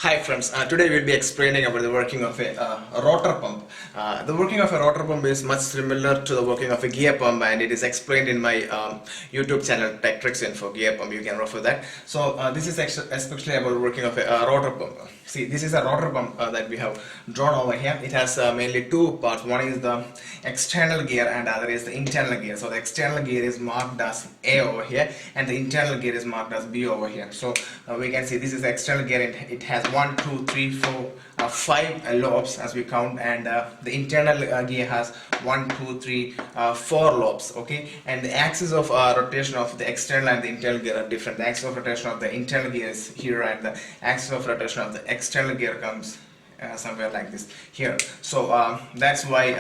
Hi friends, today we'll be explaining about the working of a rotor pump. The working of a rotor pump is much similar to the working of a gear pump, and it is explained in my YouTube channel Tech Tricks Info Gear Pump. You can refer that. So this is especially about working of a rotor pump. See, this is a rotor pump that we have drawn over here. It has mainly two parts. One is the external gear and other is the internal gear. So the external gear is marked as A over here and the internal gear is marked as B over here. So we can see this is the external gear. It has 1, 2, 3, 4, 5 lobes as we count, and the internal gear has 1, 2, 3, 4 lobes. Okay, and the axis of rotation of the external and the internal gear are different. The axis of rotation of the internal gear is here, and the axis of rotation of the external gear comes somewhere like this here. So that's why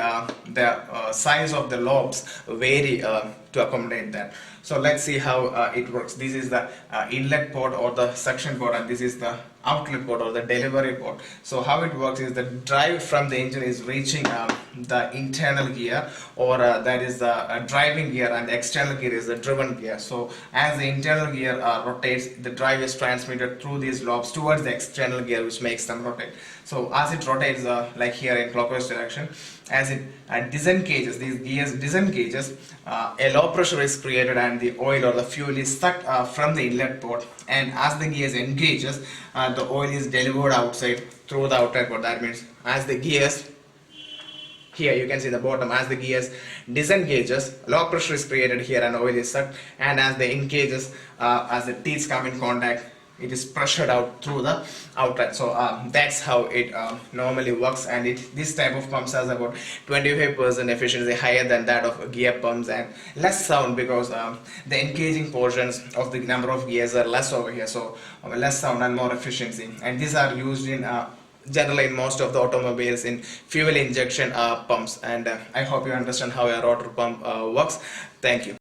the size of the lobes vary to accommodate that. So let's see how it works. This is the inlet port or the suction port, and this is the outlet port or the delivery port. So how it works is the drive from the engine is reaching the internal gear, or that is the driving gear, and the external gear is the driven gear. So as the internal gear rotates, the drive is transmitted through these lobes towards the external gear, which makes them rotate. So as it rotates like here in clockwise direction, as it disengages, these gears disengages, a low pressure is created and the oil or the fuel is sucked from the inlet port, and as the gears engages, the oil is delivered outside through the outlet port. That means as the gears, here you can see the bottom, as the gears disengages, low pressure is created here and oil is sucked, and as they engages, as the teeth come in contact, it is pressured out through the outlet. So that's how it normally works, and this type of pumps has about 25% efficiency, higher than that of gear pumps, and less sound because the engaging portions of the number of gears are less over here. So less sound and more efficiency, and these are used in generally in most of the automobiles in fuel injection pumps. And I hope you understand how a rotor pump works. Thank you.